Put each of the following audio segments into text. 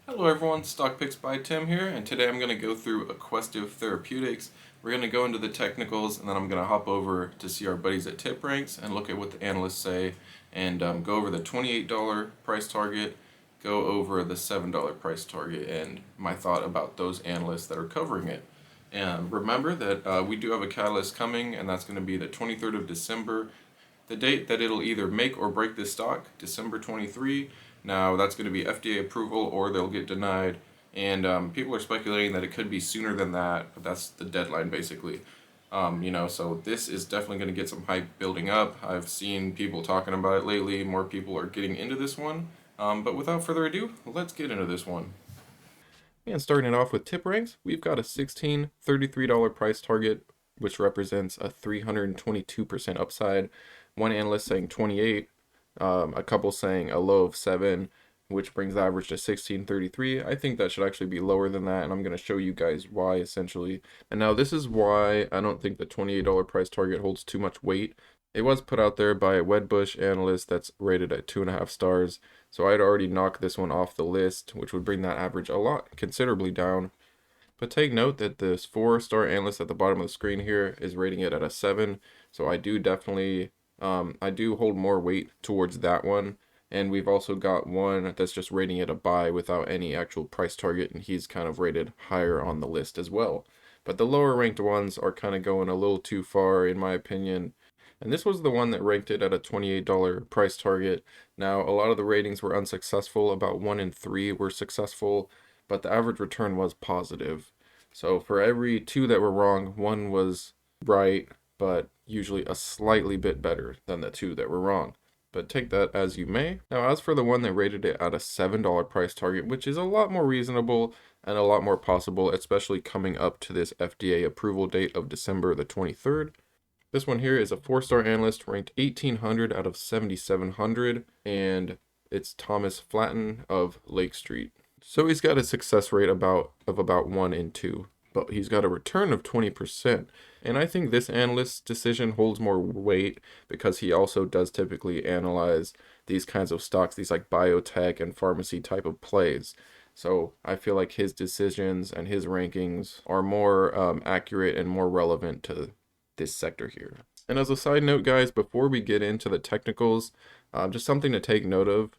Hello everyone, Stock Picks by Tim here, and today I'm going to go through Aquestive Therapeutics. We're going to go into the technicals, and then I'm going to hop over to see our buddies at Tipranks and look at what the analysts say, and go over the $28 price target, go over the $7 price target, and my thought about those analysts that are covering it. And remember that we do have a catalyst coming, and that's going to be the 23rd of December. The date that it'll either make or break this stock, December 23. Now that's going to be FDA approval or they'll get denied. And people are speculating that it could be sooner than that, but that's the deadline basically. So this is definitely going to get some hype building up. I've seen people talking about it lately. More people are getting into this one. But without further ado, let's get into this one. And starting it off with tip ranks, we've got a $16.33 price target, which represents a 322% upside. One analyst saying 28, a couple saying a low of 7, which brings the average to 16.33. I think that should actually be lower than that, and I'm going to show you guys why essentially. And now this is why I don't think the $28 price target holds too much weight. It was put out there by a Wedbush analyst that's rated at 2.5 stars, so I'd already knocked this one off the list, which would bring that average a lot considerably down. But take note that this 4-star analyst at the bottom of the screen here is rating it at a 7, so I do definitely I do hold more weight towards that one. And we've also got one that's just rating it a buy without any actual price target, and he's kind of rated higher on the list as well. But the lower ranked ones are kind of going a little too far in my opinion. And this was the one that ranked it at a $28 price target. Now, a lot of the ratings were unsuccessful, about 1 in 3 were successful, but the average return was positive. So for every 2 that were wrong, 1 was right, but usually a slightly bit better than the 2 that were wrong. But take that as you may. Now, as for the one that rated it at a $7 price target, which is a lot more reasonable and a lot more possible, especially coming up to this FDA approval date of December the 23rd. This one here is a 4-star analyst ranked 1800 out of 7700, and it's Thomas Flatten of Lake Street. So he's got a success rate of about 1 in 2, but he's got a return of 20%. And I think this analyst's decision holds more weight because he also does typically analyze these kinds of stocks, these like biotech and pharmacy type of plays. So I feel like his decisions and his rankings are more accurate and more relevant to this sector here. And as a side note, guys, before we get into the technicals, just something to take note of.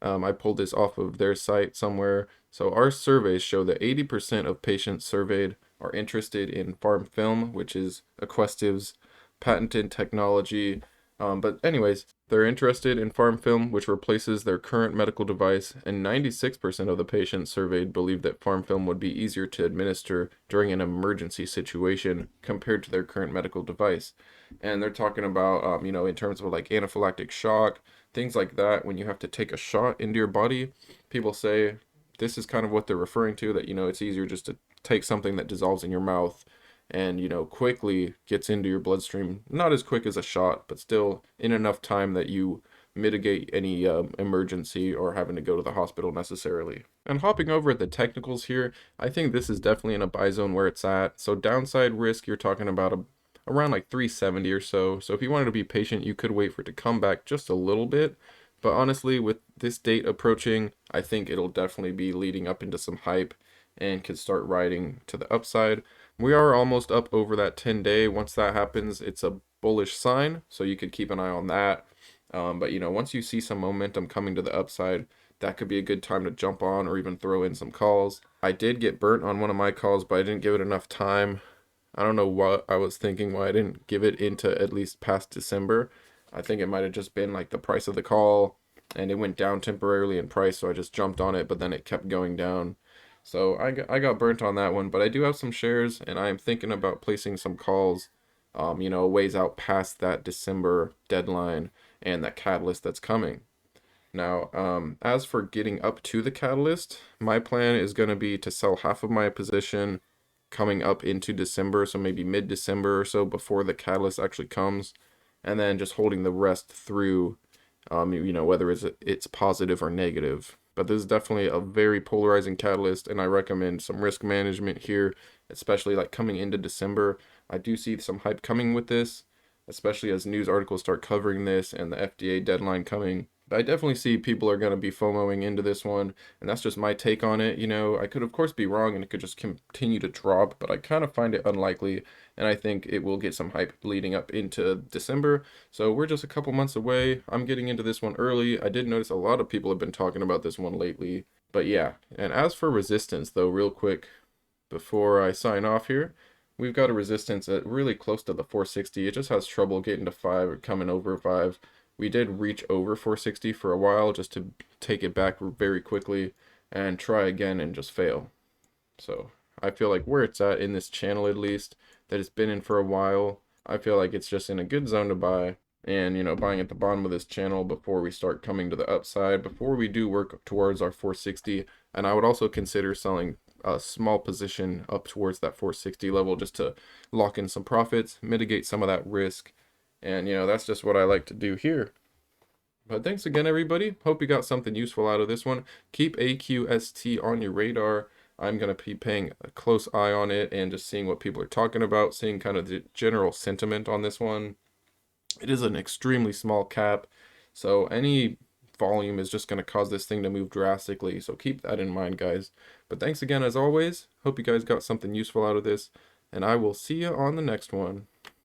I pulled this off of their site somewhere. So our surveys show that 80% of patients surveyed are interested in PharmFilm, which is Aquestive's patented technology. But anyways, they're interested in PharmFilm, which replaces their current medical device, and 96% of the patients surveyed believe that PharmFilm would be easier to administer during an emergency situation compared to their current medical device. And they're talking about, in terms of like anaphylactic shock, things like that, when you have to take a shot into your body, people say this is kind of what they're referring to, that, it's easier just to take something that dissolves in your mouth and quickly gets into your bloodstream, not as quick as a shot, but still in enough time that you mitigate any emergency or having to go to the hospital necessarily. And hopping over at the technicals here, I think this is definitely in a buy zone where it's at. So downside risk, you're talking about around like 370 or so. So if you wanted to be patient, you could wait for it to come back just a little bit. But honestly, with this date approaching, I think it'll definitely be leading up into some hype and could start riding to the upside. We are almost up over that 10-day. Once that happens, it's a bullish sign, so you could keep an eye on that. But once you see some momentum coming to the upside, that could be a good time to jump on or even throw in some calls. I did get burnt on one of my calls, but I didn't give it enough time. I don't know what I was thinking, why I didn't give it into at least past December. I think it might have just been like the price of the call, and it went down temporarily in price, so I just jumped on it, but then it kept going down. So I got burnt on that one, but I do have some shares, and I am thinking about placing some calls, ways out past that December deadline and that catalyst that's coming. Now, as for getting up to the catalyst, my plan is going to be to sell half of my position coming up into December, so maybe mid-December or so before the catalyst actually comes, and then just holding the rest through, whether it's positive or negative. But this is definitely a very polarizing catalyst, and I recommend some risk management here, especially like coming into December. I do see some hype coming with this, especially as news articles start covering this and the FDA deadline coming. But I definitely see people are going to be FOMOing into this one, and that's just my take on it. You know, I could of course be wrong and it could just continue to drop, but I kind of find it unlikely, and I think it will get some hype leading up into December. So we're just a couple months away. I'm getting into this one early. I did notice a lot of people have been talking about this one lately. But yeah, and as for resistance though, real quick before I sign off here, we've got a resistance at really close to the 460. It just has trouble getting to 5 or coming over 5. We did reach over 460 for a while just to take it back very quickly and try again and just fail. So I feel like where it's at in this channel, at least, that it's been in for a while, I feel like it's just in a good zone to buy. And, you know, buying at the bottom of this channel before we start coming to the upside, before we do work towards our 460. And I would also consider selling a small position up towards that 460 level just to lock in some profits, mitigate some of that risk. And, you know, that's just what I like to do here. But thanks again, everybody. Hope you got something useful out of this one. Keep AQST on your radar. I'm going to be paying a close eye on it and just seeing what people are talking about, seeing kind of the general sentiment on this one. It is an extremely small cap, so any volume is just going to cause this thing to move drastically. So keep that in mind, guys. But thanks again, as always. Hope you guys got something useful out of this, and I will see you on the next one.